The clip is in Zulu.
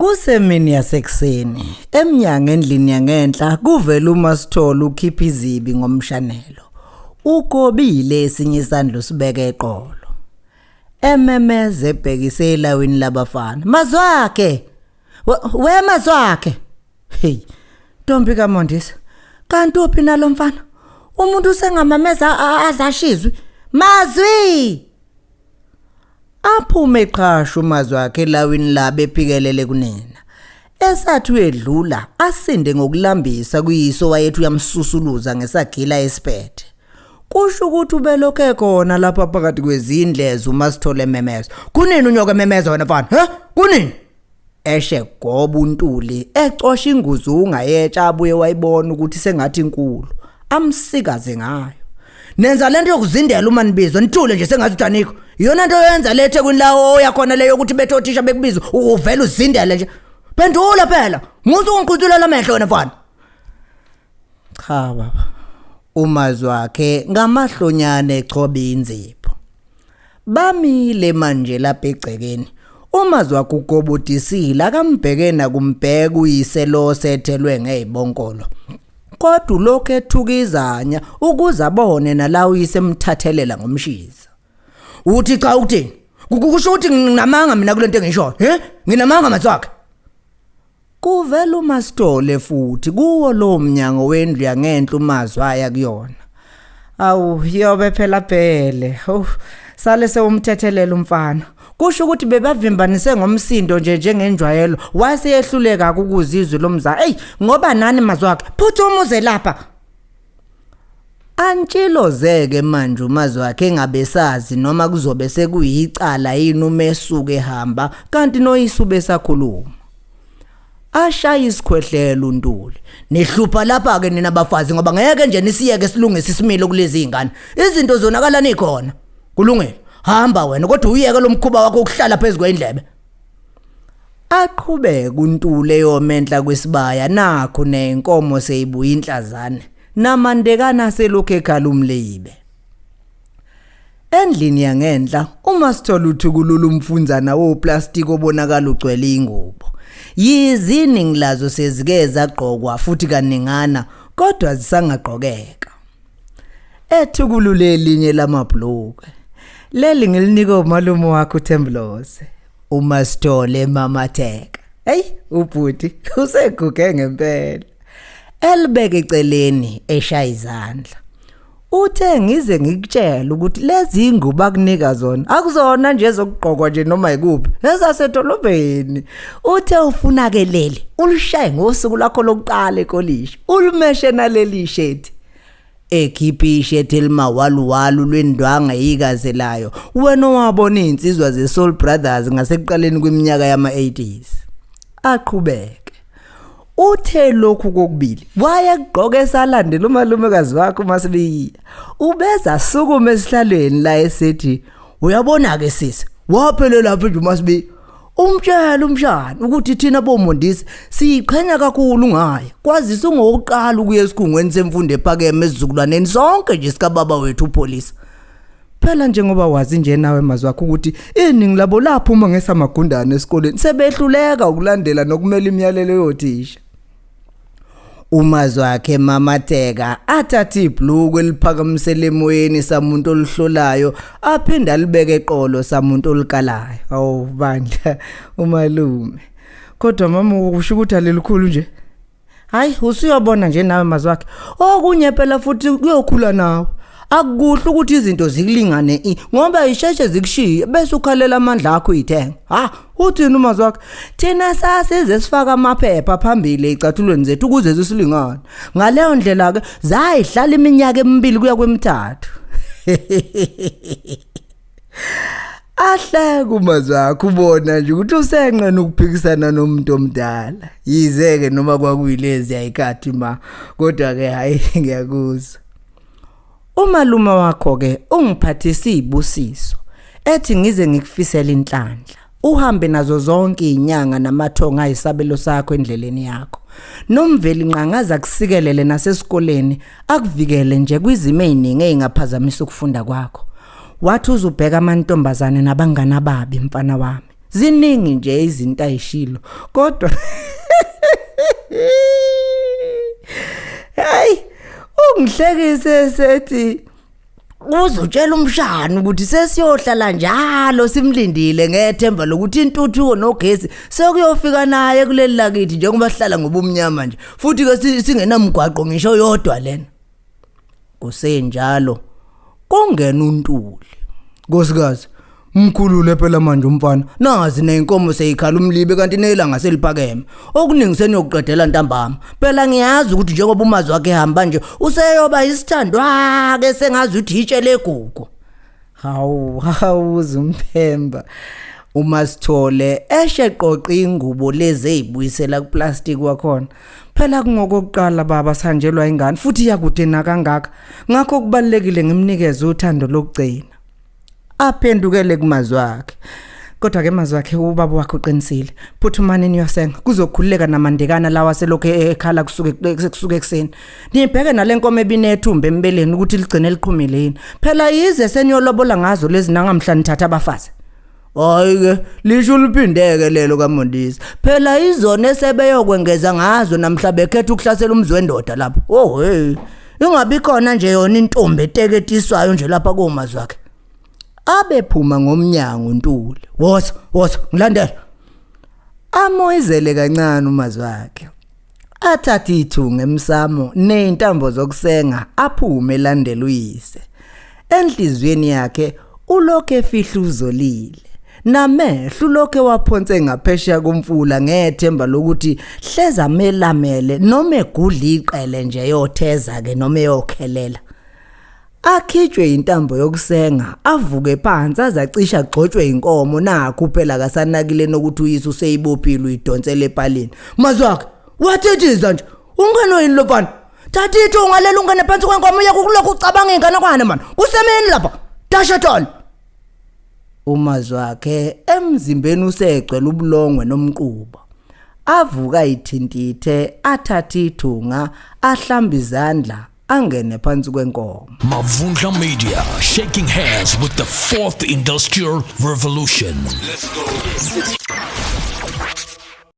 Kusemini yasekuseni emnyango endlini yangenhla kuvela uMasithole ukhipha izibi ngomshanelo. Ukobile esinye isandla sibeka eqolo. Ememeze ebhekise elawini labafana. Mazwakhe! We Mazwakhe! Hey, Ntombi kaMondisa. Kanti uphi nalo mfana? Umuntu usengamameza azashizwe. Mazwi! Aphume eqhasha uMazwakhe elawini labe ephikelele kunina. Esathi uyedlula asinde ngokulambisa kuyiso wayethu yamsusuluza ngesagila esiphethe. Kusho ukuthi ubelokhe khona lapha phakathi kwezindleze uMasithole ememeza. Kunini unyoka ememeza wena mfana? He? Kunini? Eshe goba uNtuli ecosha inguzu ungayetsha abuye wayibona ukuthi sengathi inkulu. Amsikaze ngayo. Nenza lento yokuzindela uma nibizwa nithule nje sengathi uTaniko. Iyona nto yenza le eThekwini lawo yakhona leyo ukuthi betothisha bekubiza uvela uzindele nje. Phendula phela. Musu ungiqutula lamehlo wena mfana. Cha baba. uMazwakhe ngamahlonyane echobe inzipho. Bamile manje lapha egcekeni. uMazwakhe ugobotisile akambhekena kumbheka uyise lo sethelwe ngezibonkolo. Kodwa lokho ethukizanya ukuze abone nala uyise emthathelela ngomshiza. Uthi cha uthini? Kusho ukuthi nginamanga mina kulento engishoyo. He? Nginamanga Mazwakhe. Kuvela uMasithole futhi kuwo lo mnyango wendlu yangenhla uMazwaya kuyona. Awu yobe phela phele. Sale sewumthethelela umfana. Kusho ukuthi bebavimbanise ngomsindo nje njengenjwayelo wase yehluleka ukuzizwe lomza. Ey ngoba nani Mazwakhe phuthuma uze lapha. Antshilozeke manje uMazwakhe engabesazi noma kuzobe sekuyicala yini umesuke ehamba kanti noyisube sakhuluma. Ashaya isikhwehlelo uNtuli. Nihlupha lapha ke nina bafazi ngoba ngeke nje nisiyeke silungise isimilo kulezi izingane. Izinto zonakala nikhona. Kulungile. Hamba wena kodwa uyeke lo mkhuba wakho ukuhlala phezulu kwendlebe. Aqhubeka uNtuli eyomenhla kwesibaya nakho nenkomo seyibuya inhlazane. Namandekana selokhu ekhala umlibe. Endlini yangenhla uMasithole uthukulula umfunzana woplastic obonakala ugcwele ingubo. Yizini ngilazo sezike zagqokwa futhi kaningana kodwa zisangagqokeka. Ethukulule elinye lamabhuluku. Leli ngilinika umalume wakhe uThembulose. uMasithole emamatheka. Hey ubhuti useguge ngempela. Elibeke eceleni eshaya izandla. Uthe ngize ngikutshela ukuthi lezi ingubo akunika zona akuzona nje ezokugqokwa nje noma yikuphi ezasedolobheni. Uthe ufuna ke leli ulishaye ngosuku lakho lokuqala ekolishi ulumeshe naleli shirt. Ekhipha ishirt elimawaluwalu lwendwanga yikazelayo wena wabona insizwa zeSoul Brothers ngasekuqaleni kweminyaka yama-80s. Aqhubeke. Uthe lokhu kokubili wayegqoka esalandela umalumekazi wakhe uMasibiya. Ubeza sukuma esihlalweni la esethi uyabona ke sisi waphelele lapha nje uMasibiya. Umtshela umshana ukuthi thina bomondisi siyiqhenya kakhulu ngaye. Kwazisa ungokuqala ukuya esikhungweni semfundo ephakeme esizukulwaneni sonke nje sikababa wethu uPolisa. Phela njengoba wazi nje nawe Mazwakhe ukuthi iningi labo lapho uma ngesamagundane esikoleni sebehluleka ukulandela nokumela imiyalelo yothisha. uMazwakhe mamatheka athatha ibhluku eliphakamisele emoyeni samuntu oluhlolayo aphinda libeke eqolo samuntu olikalayo. Awu bandla umalume. Kodwa mama usho ukuthi alelikhulu nje. Hayi usuyobona nje nawe Mazwakhe. Okunye phela futhi kuyokhula nawe. Akukuhle ukuthi izinto zikulingane ngoba isheshe zikushiye bese ukhalela amandla akho uyithenga. Uthini uMazwakhe? Thina sasize sifaka amaphepha phambili ezicathulweni zethu ukuze zisilingane. Ngaleyo ndlela ke zayihlala iminyaka emibili kuya kwemithathu. Ahle kuMazwakhe ubona nje ukuthi usenqena ukuphikisana nomuntu omdala. Yizeke noma kwakuyilezi ayikhathi ma kodwa ke hayi ngiyakuzwa. Umalume wakho ke ungiphathisa izibusiso ethi ngize ngikufisela inhlanhla uhambe nazo zonke izinyanga namathonga ayisabelo sakho endleleni yakho nomveli nqangaza kusikelele nasesikoleni akuvikele nje kwizimo eziningi ezingaphazamisa ukufunda kwakho wathi uzubheka amantombazane nabangana babi mfana wami ziningi nje izinto ayishilo kodwa hayi ungihlekise sethi uzotshela umshana ukuthi sesiyohlala njalo simlindile ngethemba lokuthi intuthuko nogesi sekuyofika naye kuleli lakithi njengoba sihlala ngobumnyama nje futhi ke singenamgwaqo ngisho yodwa lena kusenjalo kongena uNtuli nkosikazi mkhulule phela manje umfana nazi nenkomo seyikhala umlibe kanti nelanga seliphakeme okuningi seniyokuqedela ntambama phela ngiyazi ukuthi njengoba uMazwakhe ehamba nje useyoba isithandwa ke sengazi ukuthi itshele gugu hawu uzumphemba uMasithole esheqoqa ingubo lezi ezibuyisela kuplastic wakhona phela kungokuqala baba sanjelwa ingane futhi yakude nakangaka ngakho kubalekile ngimnikeze uthando lokugcina aphendukele kuMazwakhe kodwa ke Mazwakhe ubaba wakhe uqinisile phuthumani niyosenga kuzokhululeka namandekana lawa selokho ekhala kusuke ekseni nibheke nalenkomo ebinethumbe embeleni ukuthi ligcine liqhumile yini phela yize seniyolobola ngazo lezi nangamhla nithatha abafazi hayi ke lisho liphindeke lelo kaMondisi phela izona esebeyokwengeza ngazo namhla bekhetha ukuhlasela umzwendoda lapho oh hey ingabi khona nje yona intombi eteketiswayo nje lapha koMazwakhe abephuma ngomnyango uNtuli woza ngilandela amoyizele kancane uMazwakhe athatha ithunga emsamo nezintambo zokusenga aphume elandela uyise enhlizweni yakhe ulokho efihla uzolile namehlo ulokho waphonse ngaphesheya komfula ngethemba lokuthi hleza melamele noma egudla iqele nje yotheza ke noma eyokhelela akhitshwe intambo yokusenga avuke phansi azacisha agxotshwe inkomo nakho phela kasanakile nokuthi uyise useyibophile uyidonsele epalini Mazwakhe wathithiza nje ungeno yini lofana thatha ithunga lelo ungene phansi kwenkomo yakulokhu ucabanga ingane kwane man kusemini lapha dasha thona uMazwakhe emzimbeni usegcwele ubulongwe nomquba avuka ithintithe athatha ithunga ahlamba izandla angene phansi kwenkomo Mavundla Media shaking hands with the fourth industrial revolution. Let's go.